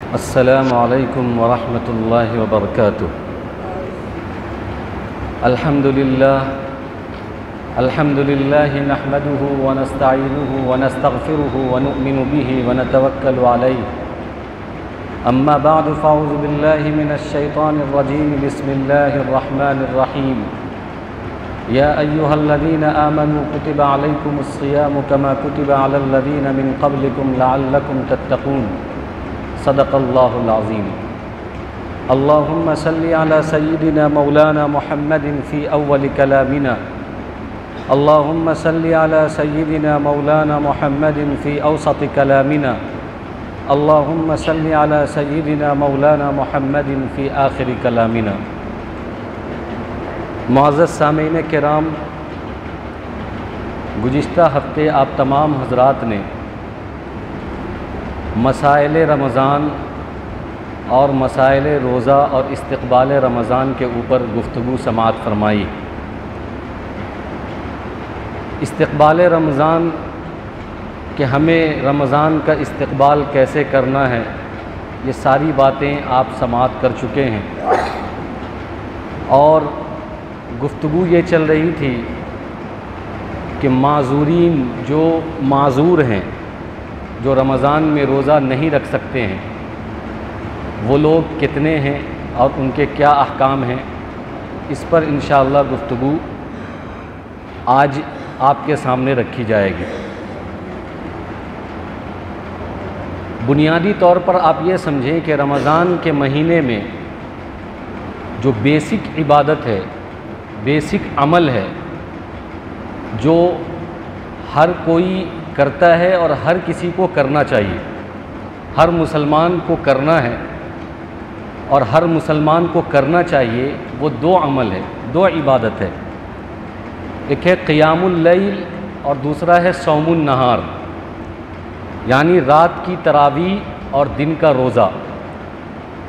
अस्सलामु अलैकुम वरहमतुल्लाहि वबरकातुह। अल्हम्दुलिल्लाहि नहमदुहु व नस्तईनुहु व नस्तगफिरुहु व नुअमिनु बिही व नतवक्कलु अलैहि। अम्मा बअदु फ़अऊज़ु बिल्लाहि मिनश शैतानिर रजीम। बिस्मिल्लाहिर रहमानिर रहीम। या अय्युहल्लज़ीना आमनू कुतिबा अलैकुमुस सियामु कमा कुतिबा अलल लज़ीना मिन क़ब्लिकुम लअल्लकुम तत्तक़ून। सदक़ल्लाहुल अज़ीम। अल्लाहुम्मा सल्लि अला सय्यिदिना मौलाना मुहम्मदिन फ़ी अव्वलि कलामिना। अल्लाहुम्मा सल्लि अला सय्यिदिना मौलाना मुहम्मदिन फ़ी औसति कलामिना। अल्लाहुम्मा सल्लि अला सय्यिदिना मौलाना मुहम्मदिन फ़ी आखिरि कलामिना। मुअज़्ज़ज़ सामीन किराम, गुज़िश्ता हफ़्ते आप तमाम हज़रात ने मसाइल रमज़ान और मसाइल रोज़ा और इस्तक़बाल रमज़ान के ऊपर गुफ्तगू समाअत फ़रमाई। इस्तक़बाल रमज़ान कि हमें रमज़ान का इस्तक़बाल कैसे करना है, ये सारी बातें आप समाअत कर चुके हैं। और गुफ्तगू ये चल रही थी कि माज़ूरीन जो माज़ूर हैं, जो रमज़ान में रोज़ा नहीं रख सकते हैं, वो लोग कितने हैं और उनके क्या अहकाम हैं, इस पर इंशाअल्लाह गुफ्तगू आज आपके सामने रखी जाएगी। बुनियादी तौर पर आप ये समझें कि रमज़ान के महीने में जो बेसिक इबादत है, बेसिक अमल है, जो हर कोई करता है और हर किसी को करना चाहिए, हर मुसलमान को करना है और हर मुसलमान को करना चाहिए, वो दो अमल है, दो इबादत है। एक है क़ियामुल लैल और दूसरा है सौमुन नहार, यानी रात की तरावी और दिन का रोज़ा।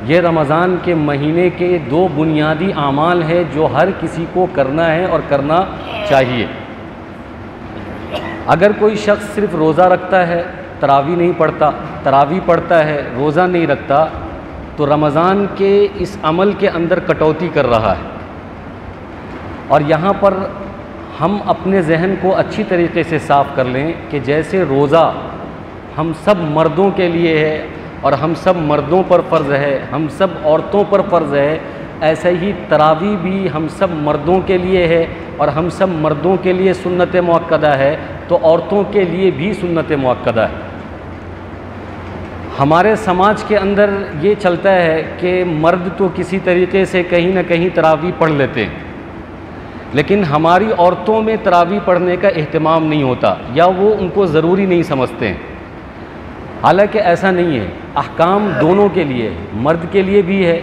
ये रमज़ान के महीने के दो बुनियादी आमाल हैं जो हर किसी को करना है और करना चाहिए। अगर कोई शख्स सिर्फ़ रोज़ा रखता है, तरावी नहीं पढ़ता, तरावी पढ़ता है, रोज़ा नहीं रखता, तो रमज़ान के इस अमल के अंदर कटौती कर रहा है। और यहाँ पर हम अपने जहन को अच्छी तरीके से साफ़ कर लें कि जैसे रोज़ा हम सब मर्दों के लिए है और हम सब मर्दों पर फ़र्ज़ है, हम सब औरतों पर फ़र्ज़ है, ऐसे ही तरावी भी हम सब मर्दों के लिए है और हम सब मर्दों के लिए सुन्नत मुअक्कदा है, तो औरतों के लिए भी सुन्नत मुअक्कदा है। हमारे समाज के अंदर ये चलता है कि मर्द तो किसी तरीके से कहीं ना कहीं तरावी पढ़ लेते हैं, लेकिन हमारी औरतों में तरावी पढ़ने का एहतमाम नहीं होता या वो उनको ज़रूरी नहीं समझते हैं। हालांकि ऐसा नहीं है, अहकाम दोनों के लिए है, मर्द के लिए भी है,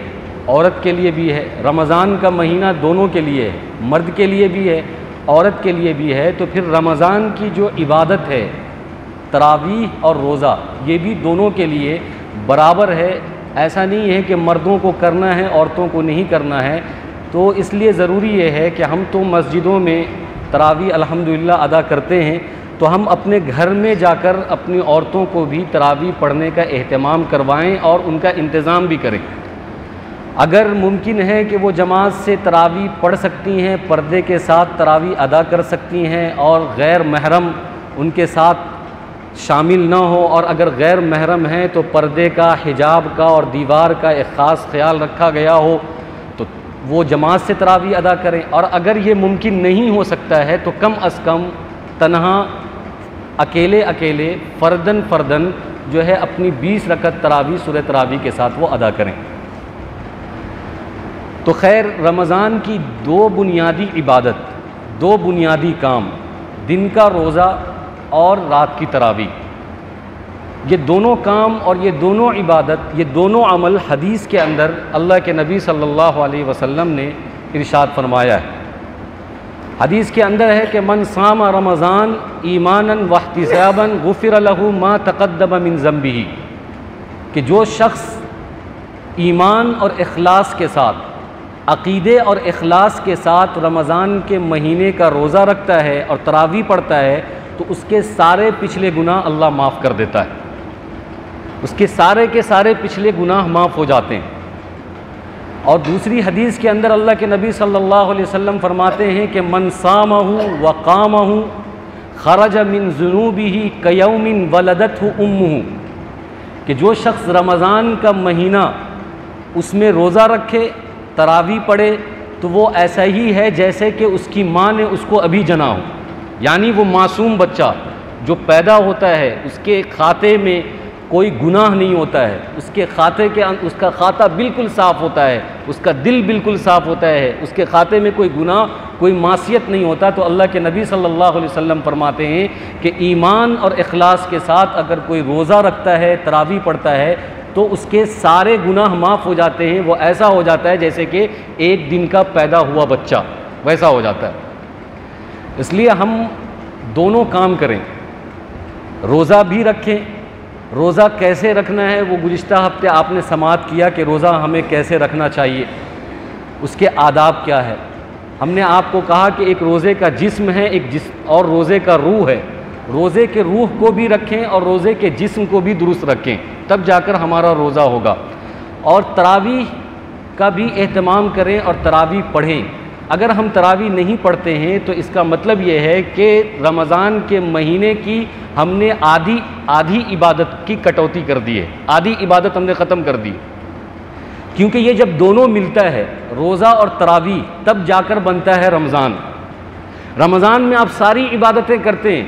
औरत के लिए भी है। रमज़ान का महीना दोनों के लिए है, मर्द के लिए भी है, औरत के लिए भी है। तो फिर रमज़ान की जो इबादत है, तरावीह और रोज़ा, ये भी दोनों के लिए बराबर है। ऐसा नहीं है कि मर्दों को करना है, औरतों को नहीं करना है। तो इसलिए ज़रूरी ये है कि हम तो मस्जिदों में तरावी अल्हम्दुलिल्लाह अदा करते हैं, तो हम अपने घर में जाकर अपनी औरतों को भी तरावी पढ़ने का एहतमाम करवाएं और उनका इंतज़ाम भी करें। अगर मुमकिन है कि वो जमात से तरावी पढ़ सकती हैं, पर्दे के साथ तरावी अदा कर सकती हैं और गैर महरम उनके साथ शामिल ना हो, और अगर गैर महरम हैं तो पर्दे का, हिजाब का और दीवार का एक ख़ास ख्याल रखा गया हो, तो वो जमात से तरावी अदा करें। और अगर ये मुमकिन नहीं हो सकता है तो कम अज़ कम तन्हा अकेले अकेले फ़र्दन फ़र्दन जो है अपनी 20 रकत तरावी सूरह तरावी के साथ वो अदा करें। तो खैर, रमज़ान की दो बुनियादी इबादत, दो बुनियादी काम, दिन का रोज़ा और रात की तरावी, ये दोनों काम और ये दोनों इबादत, ये दोनों अमल हदीस के अंदर अल्लाह के नबी सल्लल्लाहु अलैहि वसल्लम ने इरशाद फरमाया है। हदीस के अंदर है कि मन सामा रमज़ान ईमानन वहतिसाबन गुफ़िर लहू मा तक़द्दम मिन ज़ंबिही, कि जो शख्स ईमान और इखलास के साथ, अक़ीदे और इखलास के साथ रमज़ान के महीने का रोज़ा रखता है और तरावी पढ़ता है, तो उसके सारे पिछले गुनाह अल्लाह माफ़ कर देता है। उसके सारे के सारे पिछले गुनाह माफ़ हो जाते हैं। और दूसरी हदीस के अंदर अल्लाह के नबी सल्लल्लाहु अलैहि वसल्लम फरमाते हैं कि मन सामहु व कामहु खरज मिन ज़ुनूबिही कयौमिन वलदतहु उम्मुहु, कि जो शख्स रमज़ान का महीना उसमें रोज़ा रखे, तरावी पढ़े, तो वो ऐसा ही है जैसे कि उसकी माँ ने उसको अभी जना हो। यानी वो मासूम बच्चा जो पैदा होता है उसके खाते में कोई गुनाह नहीं होता है, उसके खाते के उसका खाता बिल्कुल साफ़ होता है, उसका दिल बिल्कुल साफ़ होता है, उसके खाते में कोई गुनाह कोई मासियत नहीं होता। तो अल्लाह के नबी सल्लल्लाहु अलैहि वसल्लम फरमाते हैं कि ईमान और इखलास के साथ अगर कोई रोज़ा रखता है, तरावी पढ़ता है, तो उसके सारे गुनाह माफ़ हो जाते हैं। वो ऐसा हो जाता है जैसे कि एक दिन का पैदा हुआ बच्चा, वैसा हो जाता है। इसलिए हम दोनों काम करें, रोज़ा भी रखें। रोज़ा कैसे रखना है वो गुज़िश्ता हफ्ते आपने समाअत किया कि रोज़ा हमें कैसे रखना चाहिए, उसके आदाब क्या है। हमने आपको कहा कि एक रोज़े का जिस्म है, और रोज़े का रूह है। रोज़े के रूह को भी रखें और रोज़े के जिस्म को भी दुरुस्त रखें, तब जाकर हमारा रोज़ा होगा। और तरावी का भी एहतमाम करें और तरावी पढ़ें। अगर हम तरावी नहीं पढ़ते हैं तो इसका मतलब ये है कि रमज़ान के महीने की हमने आधी इबादत की कटौती कर दी है, आधी इबादत हमने ख़त्म कर दी। क्योंकि ये जब दोनों मिलता है, रोज़ा और तरावी, तब जाकर बनता है रमज़ान। रमज़ान में आप सारी इबादतें करते हैं,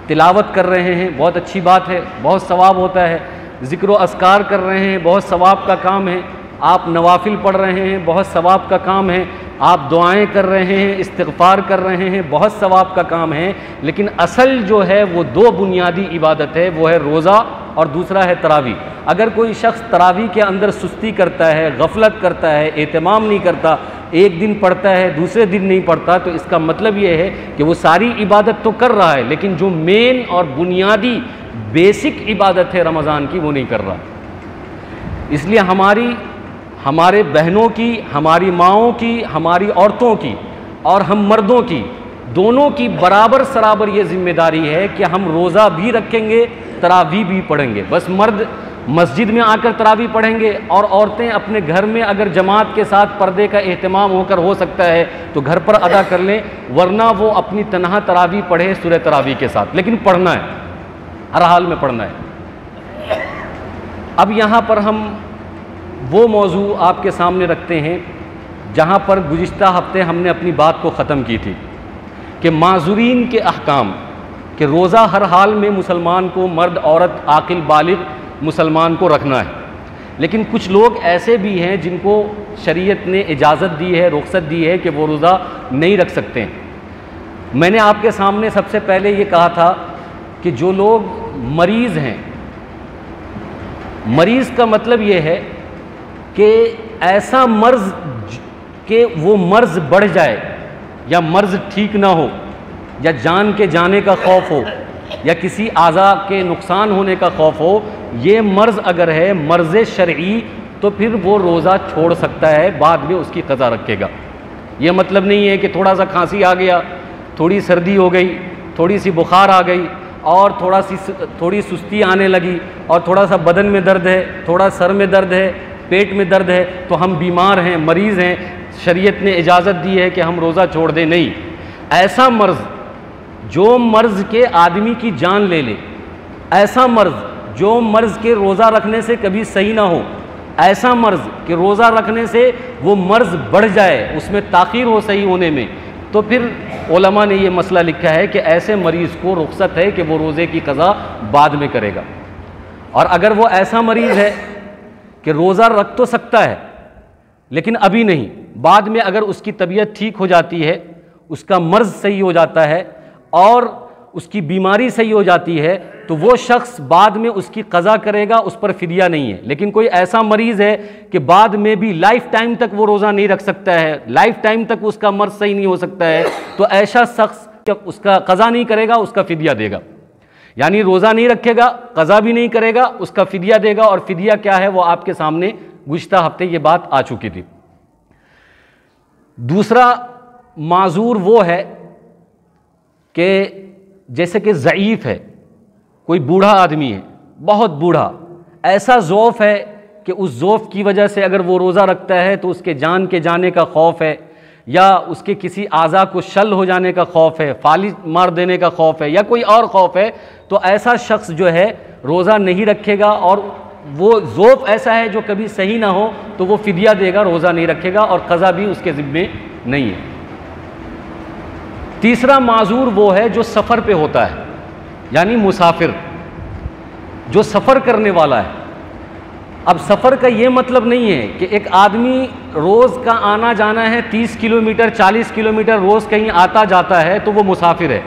तिलावत कर रहे हैं, बहुत अच्छी बात है, बहुत सवाब होता है। ज़िक्र व अस्कार कर रहे हैं, बहुत सवाब का काम है। आप नवाफिल पढ़ रहे हैं, बहुत सवाब का काम है। आप दुआएं कर रहे हैं, इस्तिग़फ़ार कर रहे हैं, बहुत सवाब का काम है। लेकिन असल जो है वो दो बुनियादी इबादत है, वो है रोज़ा और दूसरा है तरावी। अगर कोई शख्स तरावी के अंदर सुस्ती करता है, गफलत करता है, एहतमाम नहीं करता, एक दिन पढ़ता है दूसरे दिन नहीं पढ़ता, तो इसका मतलब ये है कि वो सारी इबादत तो कर रहा है लेकिन जो मेन और बुनियादी बेसिक इबादत है रमज़ान की वो नहीं कर रहा। इसलिए हमारे बहनों की, हमारी माँओं की, हमारी औरतों की और हम मर्दों की, दोनों की बराबर सराबर ये जिम्मेदारी है कि हम रोज़ा भी रखेंगे, तरावी भी पढ़ेंगे। बस मर्द मस्जिद में आकर तरावी पढ़ेंगे और औरतें अपने घर में अगर जमात के साथ पर्दे का एहतमाम होकर हो सकता है तो घर पर अदा कर लें, वरना वो अपनी तनहा तरावी पढ़े सूरह तरावी के साथ, लेकिन पढ़ना है, हर हाल में पढ़ना है। अब यहाँ पर हम वो मौजू आपके सामने रखते हैं जहाँ पर गुज़िश्ता हफ्ते हमने अपनी बात को ख़त्म की थी कि माज़ूरीन के अहकाम, कि रोज़ा हर हाल में मुसलमान को, मर्द औरत आकिल बालिग मुसलमान को रखना है। लेकिन कुछ लोग ऐसे भी हैं जिनको शरीयत ने इजाज़त दी है, रुख्सत दी है कि वो रोज़ा नहीं रख सकते हैं। मैंने आपके सामने सबसे पहले ये कहा था कि जो लोग मरीज़ हैं, मरीज़ का मतलब ये है कि ऐसा मर्ज़ कि वो मर्ज़ बढ़ जाए या मर्ज़ ठीक ना हो या जान के जाने का खौफ हो या किसी आज़ा के नुकसान होने का खौफ हो, ये मर्ज़ अगर है मर्ज़ शरई, तो फिर वो रोज़ा छोड़ सकता है, बाद में उसकी क़ज़ा रखेगा। ये मतलब नहीं है कि थोड़ा सा खांसी आ गया, थोड़ी सर्दी हो गई, थोड़ी सी बुखार आ गई और थोड़ी सुस्ती आने लगी और थोड़ा सा बदन में दर्द है, थोड़ा सर में दर्द है, पेट में दर्द है, तो हम बीमार हैं, मरीज़ हैं, शरीयत ने इजाज़त दी है कि हम रोज़ा छोड़ दें। नहीं, ऐसा मर्ज़ जो मर्ज़ के आदमी की जान ले ले, ऐसा मर्ज़ जो मर्ज़ के रोज़ा रखने से कभी सही ना हो, ऐसा मर्ज़ कि रोज़ा रखने से वो मर्ज़ बढ़ जाए, उसमें ताख़ीर हो सही होने में, तो फिर उलमा ने ये मसला लिखा है कि ऐसे मरीज़ को रुख्सत है कि वो रोज़े की क़ज़ा बाद में करेगा। और अगर वो ऐसा मरीज़ है कि रोज़ा रख तो सकता है लेकिन अभी नहीं, बाद में अगर उसकी तबीयत ठीक हो जाती है, उसका मर्ज़ सही हो जाता है और उसकी बीमारी सही हो जाती है, तो वो शख्स बाद में उसकी क़ज़ा करेगा, उस पर फ़िदिया नहीं है। लेकिन कोई ऐसा मरीज़ है कि बाद में भी लाइफ टाइम तक वो रोज़ा नहीं रख सकता है, लाइफ टाइम तक उसका मर्ज़ सही नहीं हो सकता है, तो ऐसा शख्स जब उसका क़ज़ा नहीं करेगा, उसका फ़िदिया देगा। यानी रोज़ा नहीं रखेगा, क़ज़ा भी नहीं करेगा, उसका फ़िदिया देगा। और फ़िदिया क्या है वो आपके सामने गुज़िश्ता हफ्ते ये बात आ चुकी थी। दूसरा माज़ूर वो है कि जैसे कि ज़ईफ़ है, कोई बूढ़ा आदमी है, बहुत बूढ़ा, ऐसा ज़ौफ़ है कि उस ज़ौफ़ की वजह से अगर वो रोज़ा रखता है तो उसके जान के जाने का खौफ है, या उसके किसी आज़ा को शल हो जाने का खौफ है, फाली मार देने का खौफ है, या कोई और खौफ है, तो ऐसा शख्स जो है रोज़ा नहीं रखेगा। और वो ज़ौफ़ ऐसा है जो कभी सही ना हो तो वो फ़िदिया देगा, रोज़ा नहीं रखेगा, और क़ज़ा भी उसके ज़िम्मे नहीं है। तीसरा माज़ूर वो है जो सफ़र पे होता है, यानी मुसाफिर, जो सफ़र करने वाला है। अब सफ़र का ये मतलब नहीं है कि एक आदमी रोज़ का आना जाना है 30 किलोमीटर 40 किलोमीटर रोज़ कहीं आता जाता है तो वो मुसाफिर है।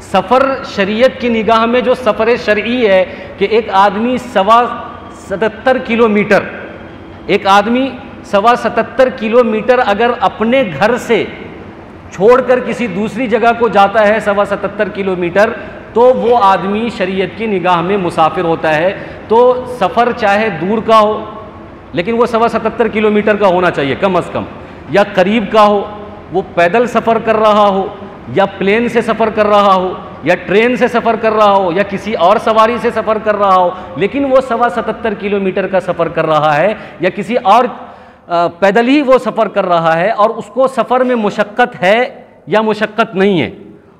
सफ़र शरीयत की निगाह में जो सफ़र शरई है कि एक आदमी 77 किलोमीटर, एक आदमी 77 किलोमीटर अगर अपने घर से छोड़कर किसी दूसरी जगह को जाता है 77 किलोमीटर, तो वो आदमी शरीयत की निगाह में मुसाफिर होता है। तो सफ़र चाहे दूर का हो लेकिन वो 77 किलोमीटर का होना चाहिए कम अज़ कम, या करीब का हो, वो पैदल सफ़र कर रहा हो, या प्लेन से सफ़र कर रहा हो, या ट्रेन से सफ़र कर रहा हो, या किसी और सवारी से सफ़र कर रहा हो, लेकिन वो 77 किलोमीटर का सफ़र कर रहा है, या किसी और पैदल ही वो सफ़र कर रहा है, और उसको सफ़र में मुशक्क़त है या मुशक्क़त नहीं है,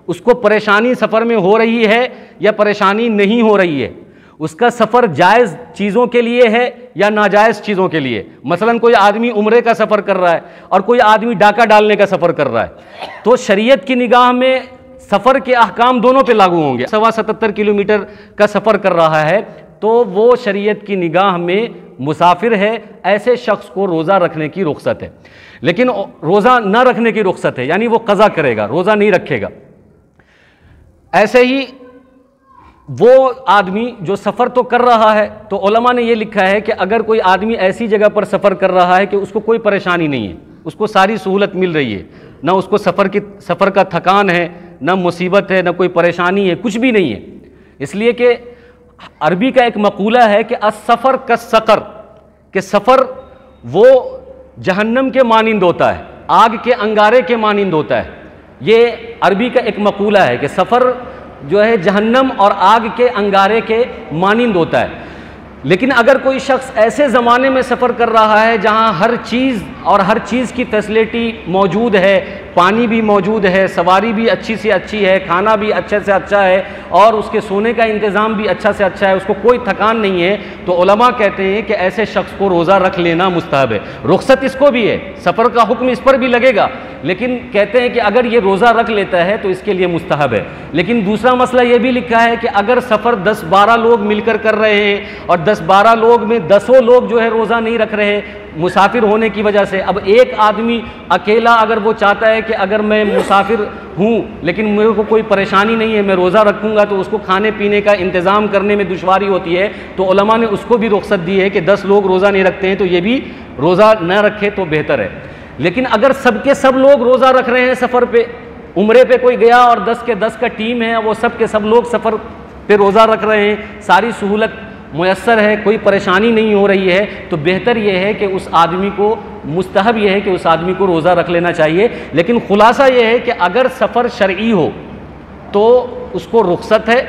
उसको परेशानी सफ़र में हो रही है या परेशानी नहीं हो रही है, उसका सफ़र जायज़ चीज़ों के लिए है या नाजायज़ चीज़ों के लिए। मसलन कोई आदमी उम्रे का सफ़र कर रहा है और कोई आदमी डाका डालने का सफ़र कर रहा है, तो शरीयत की निगाह में सफ़र के अहकाम दोनों पे लागू होंगे। 77 किलोमीटर का सफ़र कर रहा है तो वो शरीयत की निगाह में मुसाफिर है। ऐसे शख्स को रोज़ा रखने की रुख्सत है, लेकिन रोज़ा न रखने की रुख्सत है, यानी वो क़ज़ा करेगा, रोज़ा नहीं रखेगा। ऐसे ही वो आदमी जो सफ़र तो कर रहा है, तो उलमा ने ये लिखा है कि अगर कोई आदमी ऐसी जगह पर सफ़र कर रहा है कि उसको कोई परेशानी नहीं है, उसको सारी सहूलत मिल रही है, ना उसको सफ़र का थकान है, ना मुसीबत है, ना कोई परेशानी है, कुछ भी नहीं है, इसलिए कि अरबी का एक मकूला है कि अस्सफ़र का सक़र, कि सफ़र वो जहन्नम के मानिंद होता है, आग के अंगारे के मानिंद होता है। ये अरबी का एक मकूला है कि सफ़र जो है जहन्नम और आग के अंगारे के मानिंद होता है। लेकिन अगर कोई शख्स ऐसे ज़माने में सफ़र कर रहा है जहाँ हर चीज़ और हर चीज़ की फैसिलिटी मौजूद है, पानी भी मौजूद है, सवारी भी अच्छी से अच्छी है, खाना भी अच्छे से अच्छा है, और उसके सोने का इंतज़ाम भी अच्छा से अच्छा है, उसको कोई थकान नहीं है, तो उलमा कहते हैं कि ऐसे शख्स को रोज़ा रख लेना मुस्तहब है। रुख्सत इसको भी है, सफ़र का हुक्म इस पर भी लगेगा, लेकिन कहते हैं कि अगर ये रोज़ा रख लेता है तो इसके लिए मुस्तहब है। लेकिन दूसरा मसला ये भी लिखा है कि अगर सफ़र 10-12 लोग मिलकर कर रहे हैं और 10-12 लोग में 10 लोग जो है रोज़ा नहीं रख रहे मुसाफिर होने की वजह से, अब एक आदमी अकेला अगर वो चाहता है कि अगर मैं मुसाफिर हूँ लेकिन मेरे को कोई परेशानी नहीं है, मैं रोज़ा रखूँगा, तो उसको खाने पीने का इंतज़ाम करने में दुश्वारी होती है, तो उलमा ने उसको भी रुख्सत दी है कि 10 लोग रोज़ा नहीं रखते हैं तो ये भी रोज़ा न रखे तो बेहतर है। लेकिन अगर सबके सब लोग रोज़ा रख रहे हैं, सफ़र पे उम्रे पे कोई गया और 10 के 10 का टीम है, वो सब के सब लोग सफ़र पे रोज़ा रख रहे हैं, सारी सहूलत मुयस्सर है, कोई परेशानी नहीं हो रही है, तो बेहतर यह है कि उस आदमी को, मुस्तहब यह है कि उस आदमी को रोज़ा रख लेना चाहिए। लेकिन खुलासा यह है कि अगर सफ़र शरई हो तो उसको रुख्सत है,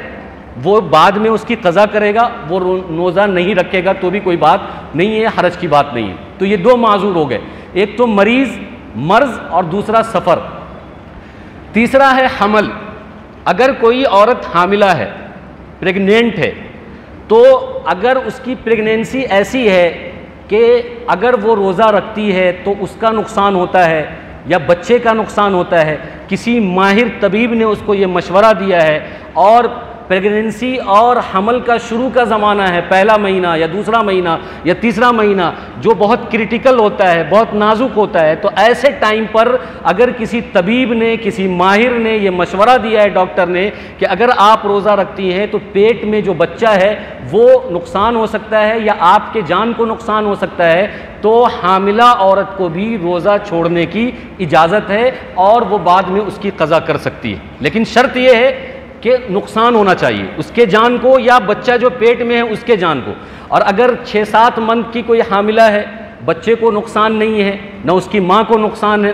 वो बाद में उसकी क़ज़ा करेगा, वो रोज़ा नहीं रखेगा तो भी कोई बात नहीं है, हरज की बात नहीं है। तो ये 2 माज़ूर हो गए, एक तो मर्ज़ और दूसरा सफ़र। तीसरा है हमल। अगर कोई औरत हामिला है, प्रेग्नेंट है, तो अगर उसकी प्रेगनेंसी ऐसी है कि अगर वो रोज़ा रखती है तो उसका नुकसान होता है या बच्चे का नुकसान होता है, किसी माहिर तबीब ने उसको ये मशवरा दिया है, और प्रेगनेंसी और हमल का शुरू का ज़माना है, पहला महीना या दूसरा महीना या तीसरा महीना, जो बहुत क्रिटिकल होता है, बहुत नाजुक होता है, तो ऐसे टाइम पर अगर किसी तबीब ने, किसी माहिर ने ये मशवरा दिया है डॉक्टर ने कि अगर आप रोज़ा रखती हैं तो पेट में जो बच्चा है वो नुकसान हो सकता है या आपके जान को नुकसान हो सकता है, तो हामिला औरत को भी रोज़ा छोड़ने की इजाज़त है और वो बाद में उसकी क़ज़ा कर सकती है। लेकिन शर्त यह है कि नुकसान होना चाहिए उसके जान को या बच्चा जो पेट में है उसके जान को। और अगर 6-7 मंथ की कोई हामिला है, बच्चे को नुकसान नहीं है, न उसकी माँ को नुकसान है,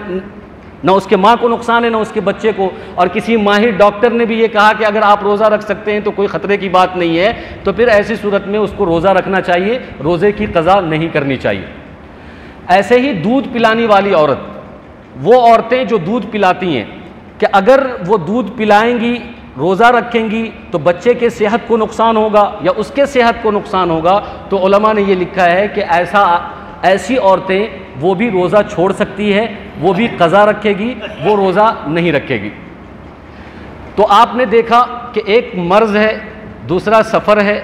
ना उसके माँ को नुकसान है ना उसके बच्चे को। और किसी माहिर डॉक्टर ने भी ये कहा कि अगर आप रोज़ा रख सकते हैं तो कोई ख़तरे की बात नहीं है, तो फिर ऐसी सूरत में उसको रोज़ा रखना चाहिए, रोज़े की क़ज़ा नहीं करनी चाहिए। ऐसे ही दूध पिलाने वाली औरत, वो औरतें जो दूध पिलाती हैं, कि अगर वो दूध पिलाएंगी, रोज़ा रखेंगी तो बच्चे के सेहत को नुकसान होगा या उसके सेहत को नुकसान होगा, तो उलमा ने ये लिखा है कि ऐसी औरतें वो भी रोज़ा छोड़ सकती है, वो भी क़ज़ा रखेगी, वो रोज़ा नहीं रखेगी। तो आपने देखा कि एक मर्ज़ है, दूसरा सफ़र है,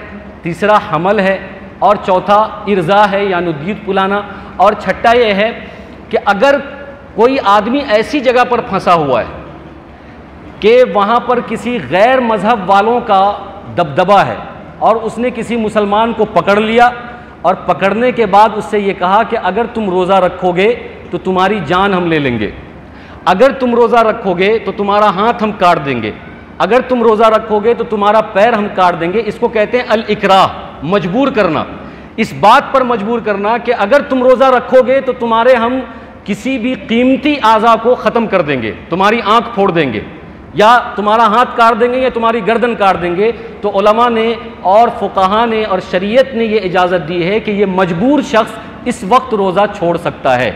तीसरा हमल है और चौथा इर्ज़ा है यानी दूध पिलाना, और छठा ये है कि अगर कोई आदमी ऐसी जगह पर फंसा हुआ है कि वहाँ पर किसी गैर मज़हब वालों का दबदबा है और उसने किसी मुसलमान को पकड़ लिया और पकड़ने के बाद उससे ये कहा कि अगर तुम रोज़ा रखोगे तो तुम्हारी जान हम ले लेंगे, अगर तुम रोज़ा रखोगे तो तुम्हारा हाथ हम काट देंगे, अगर तुम रोज़ा रखोगे तो तुम्हारा पैर हम काट देंगे। इसको कहते हैं अल इकराह, मजबूर करना, इस बात पर मजबूर करना कि अगर तुम रोज़ा रखोगे तो तुम्हारे हम किसी भी कीमती आज़ा को ख़त्म कर देंगे, तुम्हारी आँख फोड़ देंगे या तुम्हारा हाथ काट देंगे या तुम्हारी गर्दन काट देंगे। तो उलमा ने और फुक़हा ने और शरीयत ने ये इजाज़त दी है कि ये मजबूर शख्स इस वक्त रोज़ा छोड़ सकता है,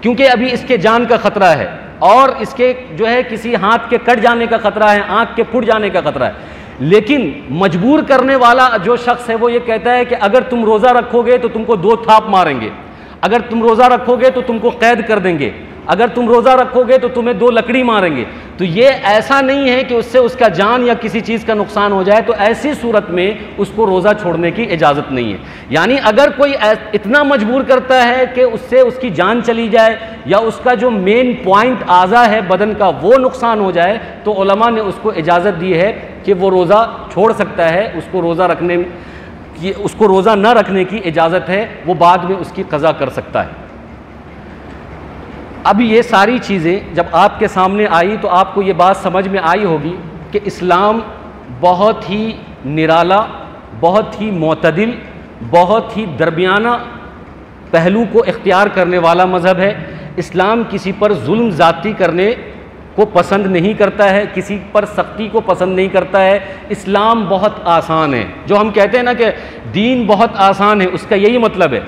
क्योंकि अभी इसके जान का ख़तरा है और इसके जो है किसी हाथ के कट जाने का ख़तरा है, आँख के फूट जाने का ख़तरा है। लेकिन मजबूर करने वाला जो शख्स है वो ये कहता है कि अगर तुम रोज़ा रखोगे तो तुमको 2 थाप मारेंगे, अगर तुम रोज़ा रखोगे तो तुमको कैद कर देंगे, अगर तुम रोज़ा रखोगे तो तुम्हें 2 लकड़ी मारेंगे। तो ये ऐसा नहीं है कि उससे उसका जान या किसी चीज़ का नुकसान हो जाए, तो ऐसी सूरत में उसको रोज़ा छोड़ने की इजाज़त नहीं है। यानी अगर कोई इतना मजबूर करता है कि उससे उसकी जान चली जाए या उसका जो मेन पॉइंट आज़ा है बदन का वो नुकसान हो जाए, तो उलमा ने उसको इजाज़त दी है कि वो रोज़ा छोड़ सकता है, उसको रोज़ा न रखने की इजाज़त है, वो बाद में उसकी क़ज़ा कर सकता है। अब ये सारी चीज़ें जब आपके सामने आई तो आपको ये बात समझ में आई होगी कि इस्लाम बहुत ही निराला, बहुत ही मोतदिल, बहुत ही दरमियाना पहलू को इख्तियार करने वाला मज़हब है। इस्लाम किसी पर जुल्म ज़्यादती करने को पसंद नहीं करता है, किसी पर सख्ती को पसंद नहीं करता है। इस्लाम बहुत आसान है। जो हम कहते हैं ना कि दीन बहुत आसान है, उसका यही मतलब है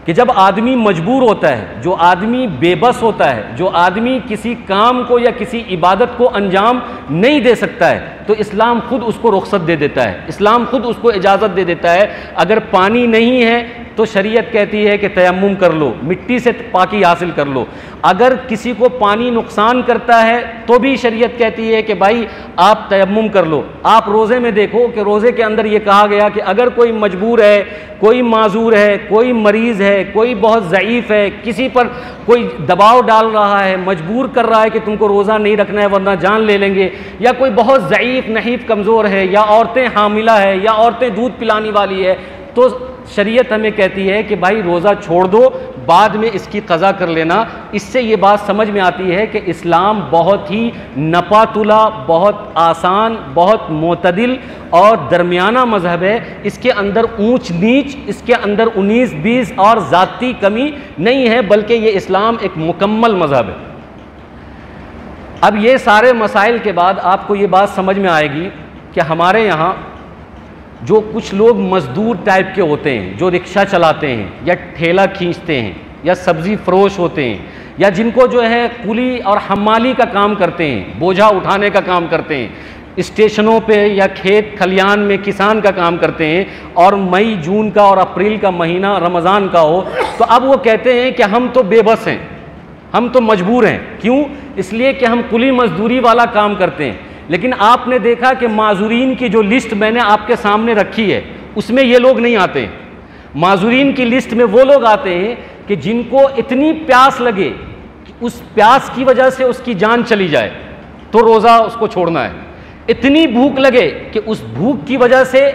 कि जब आदमी मजबूर होता है, जो आदमी बेबस होता है, जो आदमी किसी काम को या किसी इबादत को अंजाम नहीं दे सकता है, तो इस्लाम खुद उसको रुख्सत दे देता है, इस्लाम खुद उसको इजाज़त दे देता है। अगर पानी नहीं है तो शरीयत कहती है कि तयम्मुम कर लो, मिट्टी से पाकी हासिल कर लो। अगर किसी को पानी नुकसान करता है तो भी शरीयत कहती है कि भाई आप तयम्मुम कर लो। आप रोज़े में देखो कि रोज़े के अंदर ये कहा गया कि अगर कोई मजबूर है, कोई माजूर है, कोई मरीज़ है, कोई बहुत ज़ईफ़ है, किसी पर कोई दबाव डाल रहा है, मजबूर कर रहा है कि तुमको रोज़ा नहीं रखना है वरना जान ले लेंगे, या कोई बहुत ज़ईफ़ नहीफ़ कमज़ोर है, या औरतें हामिला है, या औरतें दूध पिलाने वाली है, तो शरीयत हमें कहती है कि भाई रोज़ा छोड़ दो, बाद में इसकी क़ज़ा कर लेना। इससे ये बात समझ में आती है कि इस्लाम बहुत ही नपातुला, बहुत आसान, बहुत मोतदिल और दरमियाना मज़हब है। इसके अंदर ऊंच नीच, इसके अंदर 19-20 और ज़ाती कमी नहीं है, बल्कि ये इस्लाम एक मुकम्मल मज़हब है। अब ये सारे मसाइल के बाद आपको ये बात समझ में आएगी कि हमारे यहाँ जो कुछ लोग मज़दूर टाइप के होते हैं, जो रिक्शा चलाते हैं या ठेला खींचते हैं या सब्ज़ी फ़रोश होते हैं, या जिनको जो है कुली और हमाली का काम करते हैं, बोझा उठाने का काम करते हैं, स्टेशनों पे या खेत खलियान में किसान का काम करते हैं, और मई जून का और अप्रैल का महीना रमज़ान का हो, तो अब वो कहते हैं कि हम तो बेबस हैं, हम तो मजबूर हैं। क्यों? इसलिए कि हम कुली मजदूरी वाला काम करते हैं। लेकिन आपने देखा कि माजूरीन की जो लिस्ट मैंने आपके सामने रखी है उसमें ये लोग नहीं आते हैं। माजूरीन की लिस्ट में वो लोग आते हैं कि जिनको इतनी प्यास लगे कि उस प्यास की वजह से उसकी जान चली जाए तो रोज़ा उसको छोड़ना है, इतनी भूख लगे कि उस भूख की वजह से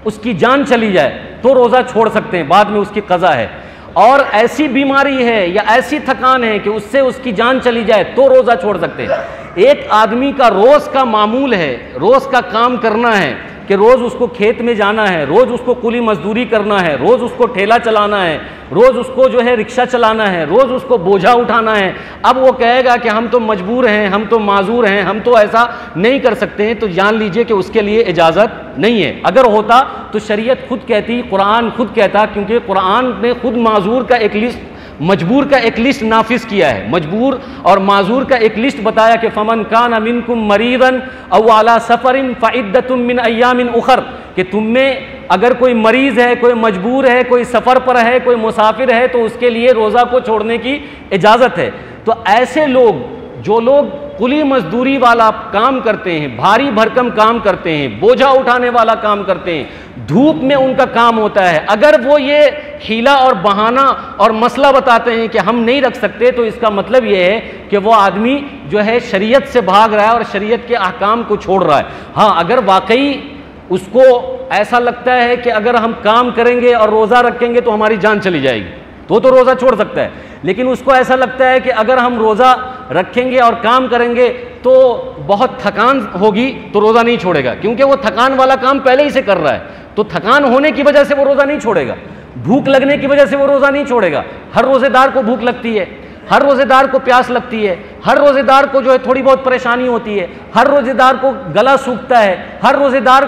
उसकी जान चली जाए तो रोज़ा छोड़ सकते हैं, बाद में उसकी क़ज़ा है। और ऐसी बीमारी है या ऐसी थकान है कि उससे उसकी जान चली जाए तो रोज़ा छोड़ सकते हैं। एक आदमी का रोज़ का मामूल है, रोज़ का काम करना है कि रोज़ उसको खेत में जाना है, रोज़ उसको कुली मजदूरी करना है, रोज़ उसको ठेला चलाना है, रोज़ उसको जो है रिक्शा चलाना है, रोज़ उसको बोझा उठाना है। अब वो कहेगा कि हम तो मजबूर हैं, हम तो माजूर हैं, हम तो ऐसा नहीं कर सकते हैं, तो जान लीजिए कि उसके लिए इजाज़त नहीं है। अगर होता तो शरीयत खुद कहती, कुरान खुद कहता, क्योंकि कुरान ने खुद माजूर का एक लिस्ट, मजबूर का एक लिस्ट नाफिज किया है। मजबूर और माजूर का एक लिस्ट बताया कि फमन कान मिनकुम मरीदन औ अला सफरिन फ़इद्दतुम मिन अय्यामिन उखर, कि तुम में अगर कोई मरीज़ है, कोई मजबूर है, कोई सफ़र पर है, कोई मुसाफिर है, तो उसके लिए रोज़ा को छोड़ने की इजाज़त है। तो ऐसे लोग, जो लोग कुली मजदूरी वाला काम करते हैं, भारी भरकम काम करते हैं, बोझा उठाने वाला काम करते हैं, धूप में उनका काम होता है, अगर वो ये हीला और बहाना और मसला बताते हैं कि हम नहीं रख सकते, तो इसका मतलब ये है कि वो आदमी जो है शरीयत से भाग रहा है और शरीयत के अहकाम को छोड़ रहा है। हाँ, अगर वाकई उसको ऐसा लगता है कि अगर हम काम करेंगे और रोज़ा रखेंगे तो हमारी जान चली जाएगी, तो रोज़ा छोड़ सकता है। लेकिन उसको ऐसा लगता है कि अगर हम रोज़ा रखेंगे और काम करेंगे तो बहुत थकान होगी, तो रोज़ा नहीं छोड़ेगा, क्योंकि वो थकान वाला काम पहले ही से कर रहा है। तो थकान होने की वजह से वो रोज़ा नहीं छोड़ेगा, भूख लगने की वजह से वो रोज़ा नहीं छोड़ेगा। हर रोज़ेदार को भूख लगती है, हर रोज़ेदार को प्यास लगती है, हर रोज़ेदार को जो है थोड़ी बहुत परेशानी होती है, हर रोज़ेदार को गला सूखता है, हर रोज़ेदार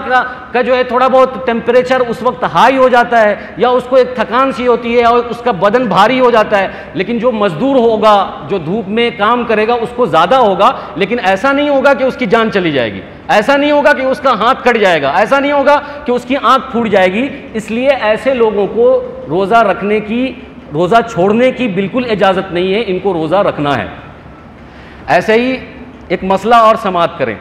का जो है थोड़ा बहुत टेम्परेचर उस वक्त हाई हो जाता है, या उसको एक थकान सी होती है और उसका बदन भारी हो जाता है। लेकिन जो मजदूर होगा, जो धूप में काम करेगा, उसको ज़्यादा होगा, लेकिन ऐसा नहीं होगा कि उसकी जान चली जाएगी, ऐसा नहीं होगा कि उसका हाथ कट जाएगा, ऐसा नहीं होगा कि उसकी आँख फूट जाएगी। इसलिए ऐसे लोगों को रोज़ा रखने की, रोज़ा छोड़ने की बिल्कुल इजाज़त नहीं है, इनको रोज़ा रखना है। ऐसे ही एक मसला और समाअत करें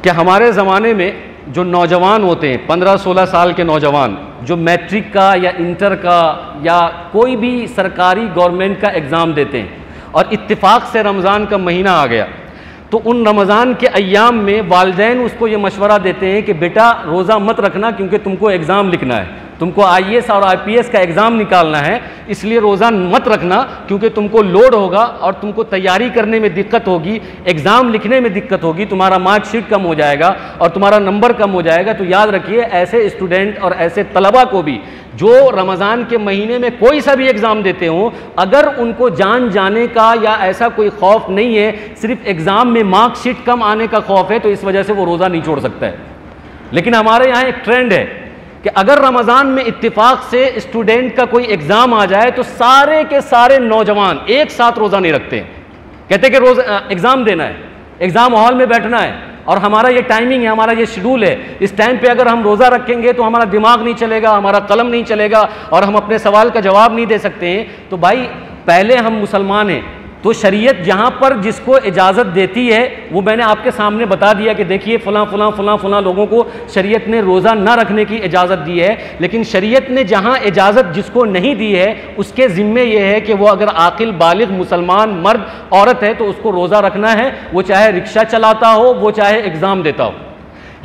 कि हमारे ज़माने में जो नौजवान होते हैं, 15-16 साल के नौजवान, जो मैट्रिक का या इंटर का या कोई भी सरकारी गवर्नमेंट का एग्ज़ाम देते हैं, और इत्तेफाक से रमज़ान का महीना आ गया, तो उन रमज़ान के अय्याम में वालिदैन उसको ये मशवरा देते हैं कि बेटा रोज़ा मत रखना, क्योंकि तुमको एग्ज़ाम लिखना है, तुमको IAS और IPS का एग्ज़ाम निकालना है, इसलिए रोज़ा मत रखना, क्योंकि तुमको लोड होगा और तुमको तैयारी करने में दिक्कत होगी, एग्ज़ाम लिखने में दिक्कत होगी, तुम्हारा मार्कशीट कम हो जाएगा और तुम्हारा नंबर कम हो जाएगा। तो याद रखिए, ऐसे स्टूडेंट और ऐसे तलबा को भी जो रमज़ान के महीने में कोई सा भी एग्ज़ाम देते हों, अगर उनको जान जाने का या ऐसा कोई खौफ नहीं है, सिर्फ एग्ज़ाम में मार्कशीट कम आने का खौफ है, तो इस वजह से वो रोज़ा नहीं छोड़ सकता है। लेकिन हमारे यहाँ एक ट्रेंड है कि अगर रमज़ान में इत्तेफाक से स्टूडेंट का कोई एग्ज़ाम आ जाए तो सारे के सारे नौजवान एक साथ रोज़ा नहीं रखते हैं, कहते कि रोज़ एग्ज़ाम देना है, एग्ज़ाम हॉल में बैठना है, और हमारा ये टाइमिंग है, हमारा ये शेड्यूल है, इस टाइम पे अगर हम रोज़ा रखेंगे तो हमारा दिमाग नहीं चलेगा, हमारा कलम नहीं चलेगा और हम अपने सवाल का जवाब नहीं दे सकते हैं। तो भाई, पहले हम मुसलमान हैं, तो शरीयत जहाँ पर जिसको इजाज़त देती है वो मैंने आपके सामने बता दिया कि देखिए फ़लाँ फ़लाँ फ़लाँ फ़लाँ लोगों को शरीयत ने रोज़ा ना रखने की इजाज़त दी है। लेकिन शरीयत ने जहाँ इजाज़त जिसको नहीं दी है, उसके ज़िम्मे ये है कि वो अगर आकिल बालिग मुसलमान मर्द औरत है तो उसको रोज़ा रखना है, वो चाहे रिक्शा चलाता हो, वो चाहे एग्ज़ाम देता हो।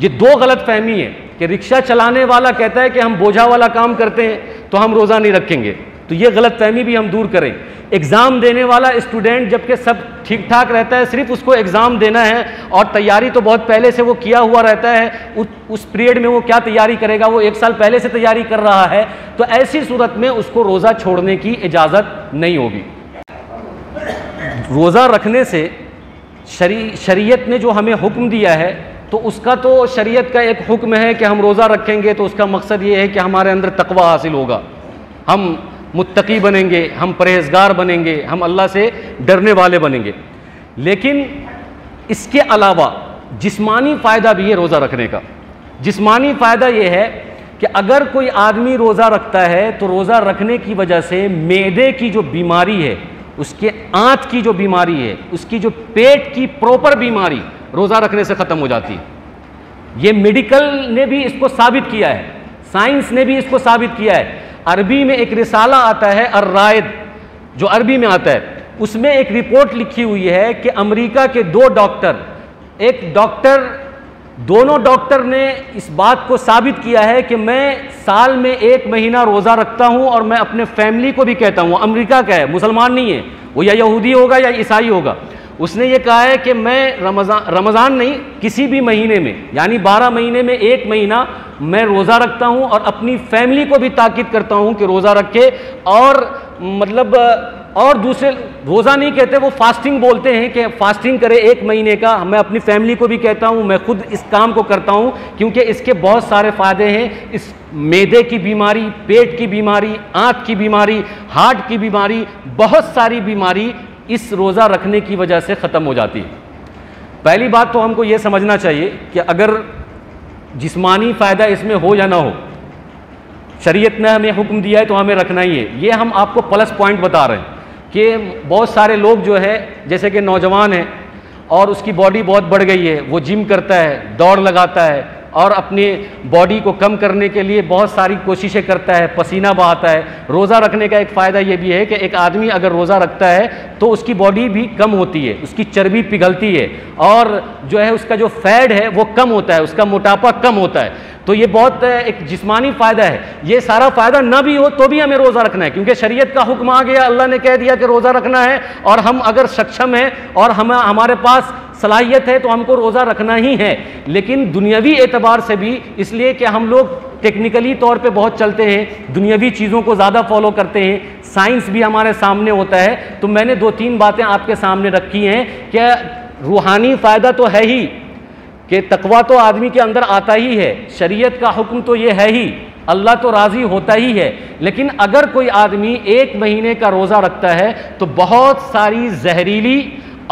ये दो गलत फहमी है कि रिक्शा चलाने वाला कहता है कि हम बोझा वाला काम करते हैं तो हम रोज़ा नहीं रखेंगे, तो ये गलत फहमी भी हम दूर करें। एग्ज़ाम देने वाला स्टूडेंट जबकि सब ठीक ठाक रहता है, सिर्फ उसको एग्ज़ाम देना है और तैयारी तो बहुत पहले से वो किया हुआ रहता है, उस पीरियड में वो क्या तैयारी करेगा, वो 1 साल पहले से तैयारी कर रहा है, तो ऐसी सूरत में उसको रोज़ा छोड़ने की इजाज़त नहीं होगी। रोज़ा रखने से शरीयत ने जो हमें हुक्म दिया है, तो उसका तो शरीयत का एक हुक्म है कि हम रोज़ा रखेंगे तो उसका मकसद ये है कि हमारे अंदर तकवा हासिल होगा, हम मुत्तकी बनेंगे, हम परहेज़गार बनेंगे, हम अल्लाह से डरने वाले बनेंगे। लेकिन इसके अलावा जिस्मानी फ़ायदा भी है रोज़ा रखने का। जिस्मानी फ़ायदा ये है कि अगर कोई आदमी रोज़ा रखता है तो रोज़ा रखने की वजह से मैदे की जो बीमारी है, उसके आंत की जो बीमारी है, उसकी जो पेट की प्रॉपर बीमारी रोज़ा रखने से ख़त्म हो जाती है। ये मेडिकल ने भी इसको साबित किया है, साइंस ने भी इसको साबित किया है। अरबी में एक रिसाला आता है अर्रायद, जो अरबी में आता है, उसमें एक रिपोर्ट लिखी हुई है कि अमेरिका के 2 डॉक्टर, एक डॉक्टर, दोनों डॉक्टर ने इस बात को साबित किया है कि मैं साल में 1 महीना रोज़ा रखता हूं और मैं अपने फैमिली को भी कहता हूं, अमेरिका का है, मुसलमान नहीं है वो, या यहूदी होगा या ईसाई होगा, उसने ये कहा है कि मैं रमज़ान नहीं, किसी भी महीने में, यानी 12 महीने में 1 महीना मैं रोज़ा रखता हूँ और अपनी फैमिली को भी ताकीद करता हूँ कि रोज़ा रखे। और मतलब और दूसरे रोज़ा नहीं कहते, वो फास्टिंग बोलते हैं कि फास्टिंग करे 1 महीने का। मैं अपनी फैमिली को भी कहता हूँ, मैं खुद इस काम को करता हूँ, क्योंकि इसके बहुत सारे फ़ायदे हैं। इस मैदे की बीमारी, पेट की बीमारी, आँख की बीमारी, हार्ट की बीमारी, बहुत सारी बीमारी इस रोज़ा रखने की वजह से ख़त्म हो जाती है। पहली बात तो हमको ये समझना चाहिए कि अगर जिस्मानी फ़ायदा इसमें हो या ना हो, शरीयत ने हमें हुक्म दिया है तो हमें रखना ही है। ये हम आपको प्लस पॉइंट बता रहे हैं कि बहुत सारे लोग जो है, जैसे कि नौजवान है और उसकी बॉडी बहुत बढ़ गई है, वो जिम करता है, दौड़ लगाता है और अपनी बॉडी को कम करने के लिए बहुत सारी कोशिशें करता है, पसीना बहाता है। रोज़ा रखने का एक फ़ायदा ये भी है कि एक आदमी अगर रोज़ा रखता है तो उसकी बॉडी भी कम होती है, उसकी चर्बी पिघलती है और जो है उसका जो फैट है वो कम होता है, उसका मोटापा कम होता है। तो ये बहुत एक जिस्मानी फ़ायदा है। ये सारा फ़ायदा ना भी हो तो भी हमें रोज़ा रखना है, क्योंकि शरीयत का हुक्म आ गया, अल्लाह ने कह दिया कि रोज़ा रखना है। और हम अगर सक्षम हैं और हमारे पास सलाहियत है तो हमको रोज़ा रखना ही है। लेकिन दुनियावी एतबार से भी, इसलिए कि हम लोग टेक्निकली तौर पे बहुत चलते हैं, दुनियावी चीज़ों को ज़्यादा फॉलो करते हैं, साइंस भी हमारे सामने होता है। तो मैंने 2-3 बातें आपके सामने रखी हैं कि रूहानी फ़ायदा तो है ही, कि तकवा तो आदमी के अंदर आता ही है, शरीयत का हुक्म तो ये है ही, अल्लाह तो राज़ी होता ही है। लेकिन अगर कोई आदमी 1 महीने का रोज़ा रखता है तो बहुत सारी जहरीली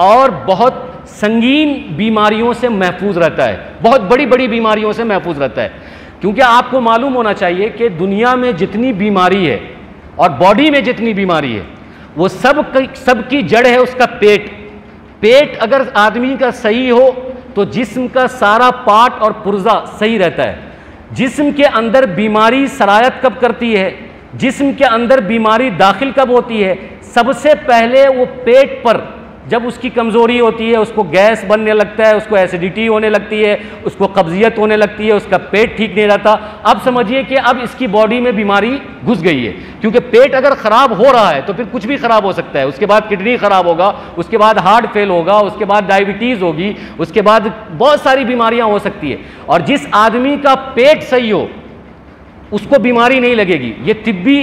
और बहुत संगीन बीमारियों से महफूज रहता है, बहुत बड़ी बड़ी बीमारियों से महफूज रहता है। क्योंकि आपको मालूम होना चाहिए कि दुनिया में जितनी बीमारी है और बॉडी में जितनी बीमारी है, वो सब की जड़ है उसका पेट। पेट अगर आदमी का सही हो तो जिस्म का सारा पार्ट और पुर्जा सही रहता है। जिस्म के अंदर बीमारी सरायत कब करती है, जिस्म के अंदर बीमारी दाखिल कब होती है, सबसे पहले वो पेट पर जब उसकी कमज़ोरी होती है, उसको गैस बनने लगता है, उसको एसिडिटी होने लगती है, उसको कब्जियत होने लगती है, उसका पेट ठीक नहीं रहता। अब समझिए कि अब इसकी बॉडी में बीमारी घुस गई है, क्योंकि पेट अगर ख़राब हो रहा है तो फिर कुछ भी ख़राब हो सकता है। उसके बाद किडनी ख़राब होगा, उसके बाद हार्ट फेल होगा, उसके बाद डायबिटीज़ होगी, उसके बाद बहुत सारी बीमारियाँ हो सकती है। और जिस आदमी का पेट सही हो उसको बीमारी नहीं लगेगी। ये तिब्बी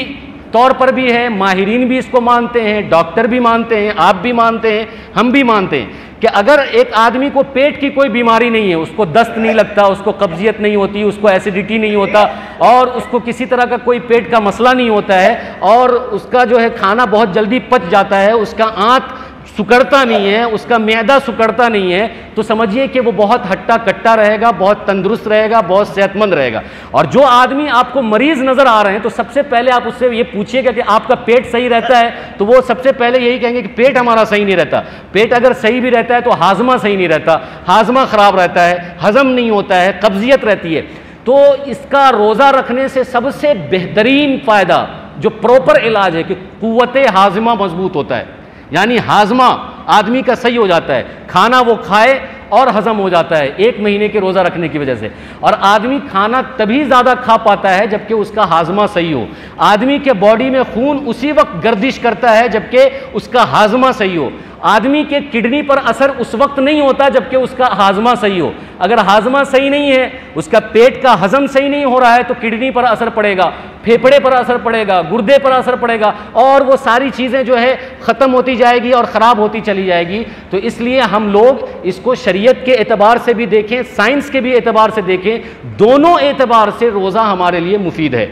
तौर पर भी है, माहिरीन भी इसको मानते हैं, डॉक्टर भी मानते हैं, आप भी मानते हैं, हम भी मानते हैं कि अगर एक आदमी को पेट की कोई बीमारी नहीं है, उसको दस्त नहीं लगता, उसको कब्जियत नहीं होती, उसको एसिडिटी नहीं होता और उसको किसी तरह का कोई पेट का मसला नहीं होता है और उसका जो है खाना बहुत जल्दी पच जाता है, उसका आंत सुकड़ता नहीं है, उसका मैदा सुकड़ता नहीं है, तो समझिए कि वो बहुत हट्टा कट्टा रहेगा, बहुत तंदुरुस्त रहेगा, बहुत सेहतमंद रहेगा। और जो आदमी आपको मरीज नज़र आ रहे हैं तो सबसे पहले आप उससे ये पूछिएगा कि आपका पेट सही रहता है, तो वो सबसे पहले यही कहेंगे कि पेट हमारा सही नहीं रहता। पेट अगर सही भी रहता है तो हाजमा सही नहीं रहता, हाजमा ख़राब रहता है, हजम नहीं होता है, कब्जियत रहती है। तो इसका रोज़ा रखने से सबसे बेहतरीन फ़ायदा जो प्रॉपर इलाज है कि कुव्वत हाजमा मजबूत होता है, यानी हाजमा आदमी का सही हो जाता है, खाना वो खाए और हजम हो जाता है 1 महीने के रोज़ा रखने की वजह से। और आदमी खाना तभी ज़्यादा खा पाता है जबकि उसका हाजमा सही हो। आदमी के बॉडी में खून उसी वक्त गर्दिश करता है जबकि उसका हाजमा सही हो। आदमी के किडनी पर असर उस वक्त नहीं होता जबकि उसका हाजमा सही हो। अगर हाजमा सही नहीं है, उसका पेट का हजम सही नहीं हो रहा है तो किडनी पर असर पड़ेगा, फेफड़े पर असर पड़ेगा, गुर्दे पर असर पड़ेगा और वो सारी चीज़ें जो है ख़त्म होती जाएगी और ख़राब होती चली जाएगी। तो इसलिए हम लोग इसको शरीयत के एतबार से भी देखें, साइंस के भी एतबार से देखें, दोनों एतबार से रोज़ा हमारे लिए मुफीद है,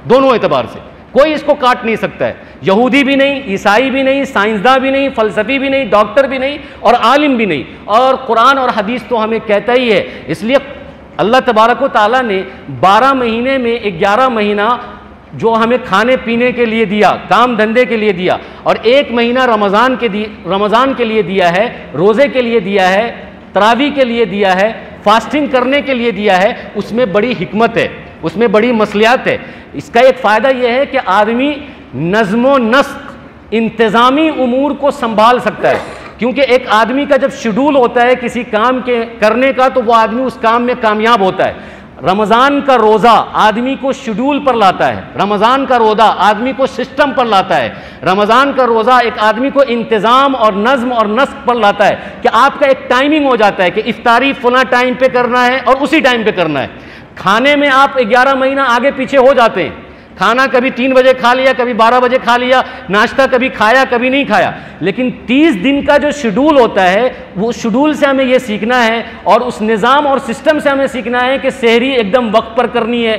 दोनों एतबार से। कोई इसको काट नहीं सकता है, यहूदी भी नहीं, ईसाई भी नहीं, साइंसदान भी नहीं, फ़लसफ़ी भी नहीं, डॉक्टर भी नहीं और आलिम भी नहीं। और कुरान और हदीस तो हमें कहता ही है। इसलिए अल्लाह तबारक व तआला ने 12 महीने में 11 महीना जो हमें खाने पीने के लिए दिया, काम धंधे के लिए दिया, और 1 महीना रमज़ान के लिए दिया है, रोज़े के लिए दिया है, तरावी के लिए दिया है, फास्टिंग करने के लिए दिया है। उसमें बड़ी हिकमत है, उसमें बड़ी मसलियात है। इसका एक फ़ायदा यह है कि आदमी नज़्म नस्क इंतज़ामी उमूर को संभाल सकता है, क्योंकि एक आदमी का जब शेड्यूल होता है किसी काम के करने का तो वो आदमी उस काम में कामयाब होता है। रमज़ान का रोज़ा आदमी को शेड्यूल पर लाता है, रमज़ान का रोज़ा आदमी को सिस्टम पर लाता है, रमज़ान का रोज़ा एक आदमी को इंतज़ाम और नज़्म और नस्क पर लाता है कि आपका एक टाइमिंग हो जाता है कि इफ्तारी फला टाइम पे करना है और उसी टाइम पे करना है। खाने में आप 11 महीना आगे पीछे हो जाते हैं, खाना कभी 3 बजे खा लिया, कभी 12 बजे खा लिया, नाश्ता कभी खाया कभी नहीं खाया, लेकिन 30 दिन का जो शेड्यूल होता है वो शेड्यूल से हमें ये सीखना है और उस निज़ाम और सिस्टम से हमें सीखना है कि सहरी एकदम वक्त पर करनी है,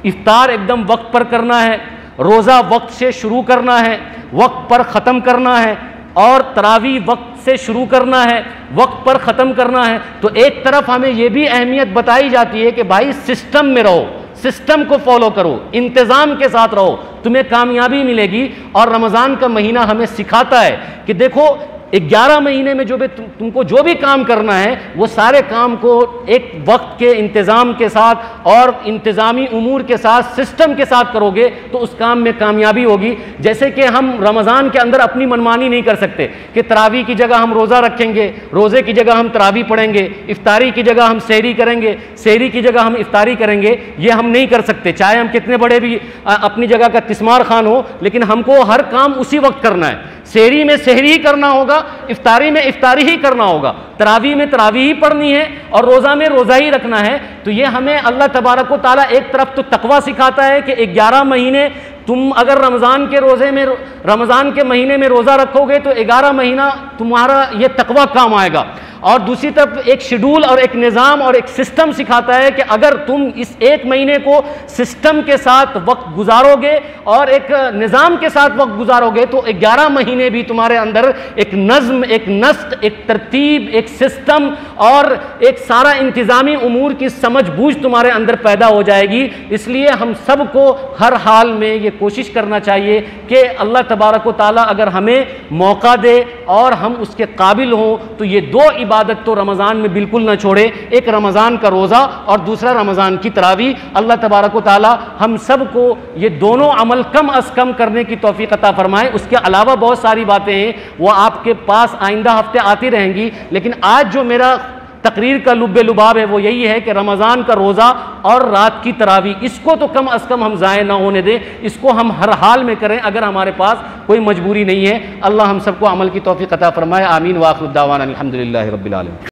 इफ्तार एकदम वक्त पर करना है, रोज़ा वक्त से शुरू करना है, वक्त पर ख़त्म करना है और तरावी वक्त से शुरू करना है, वक्त पर ख़त्म करना है। तो एक तरफ हमें यह भी अहमियत बताई जाती है कि भाई सिस्टम में रहो, सिस्टम को फॉलो करो, इंतज़ाम के साथ रहो, तुम्हें कामयाबी मिलेगी। और रमज़ान का महीना हमें सिखाता है कि देखो 11 महीने में जो भी तुमको जो भी काम करना है वो सारे काम को एक वक्त के इंतज़ाम के साथ और इंतज़ामी उमूर के साथ सिस्टम के साथ करोगे तो उस काम में कामयाबी होगी। जैसे कि हम रमज़ान के अंदर अपनी मनमानी नहीं कर सकते कि तरावी की जगह हम रोज़ा रखेंगे, रोज़े की जगह हम तरावी पढ़ेंगे, इफ्तारी की जगह हम सहरी करेंगे, सहरी की जगह हम इफ्तारी करेंगे, ये हम नहीं कर सकते। चाहे हम कितने बड़े भी अपनी जगह का तिस्मार खान हो, लेकिन हमको हर काम उसी वक्त करना है। सहरी में सहरी ही करना होगा, इफ्तारी में इफ्तारी ही करना होगा, तरावी में तरावी ही पढ़नी है और रोज़ा में रोज़ा ही रखना है। तो ये हमें अल्लाह तबारक व तआला एक तरफ तो तकवा सिखाता है कि 11 महीने तुम अगर रमज़ान के रोज़े में रमज़ान के महीने में रोज़ा रखोगे तो 11 महीना तुम्हारा ये तकवा काम आएगा। और दूसरी तरफ एक शेड्यूल और एक निज़ाम और एक सिस्टम सिखाता है कि अगर तुम इस एक महीने को सिस्टम के साथ वक्त गुजारोगे और एक निज़ाम के साथ वक्त गुजारोगे तो 11 महीने भी तुम्हारे अंदर एक नज़्म, एक नस्क, एक तरतीब, एक सिस्टम और एक सारा इंतज़ामी उमूर की समझ बूझ तुम्हारे अंदर पैदा हो जाएगी। इसलिए हम सबको हर हाल में ये कोशिश करना चाहिए कि अल्लाह तबारक व तआला अगर हमें मौका दे और हम उसके काबिल हों तो ये दो इबादत तो रमज़ान में बिल्कुल ना छोड़े, एक रमज़ान का रोज़ा और दूसरा रमज़ान की तरावी। अल्लाह तबारक व तआला हम सब को ये दोनों अमल कम अज़ कम करने की तौफीक अता फरमाए। उसके अलावा बहुत सारी बातें हैं वो आपके पास आइंदा हफ्ते आती रहेंगी, लेकिन आज जो मेरा तकरीर का लुब्बे लुबाब है वो यही है कि रमज़ान का रोज़ा और रात की तरावी इसको तो कम अज़ कम हम ज़ाय ना होने दें, इसको हम हर हाल में करें अगर हमारे पास कोई मजबूरी नहीं है। अल्लाह हम सबको अमल की तौफीक अता फरमाए। आमीन। व आखिर दावाना अल्हम्दुलिल्लाहि रब्बिल आलमीन।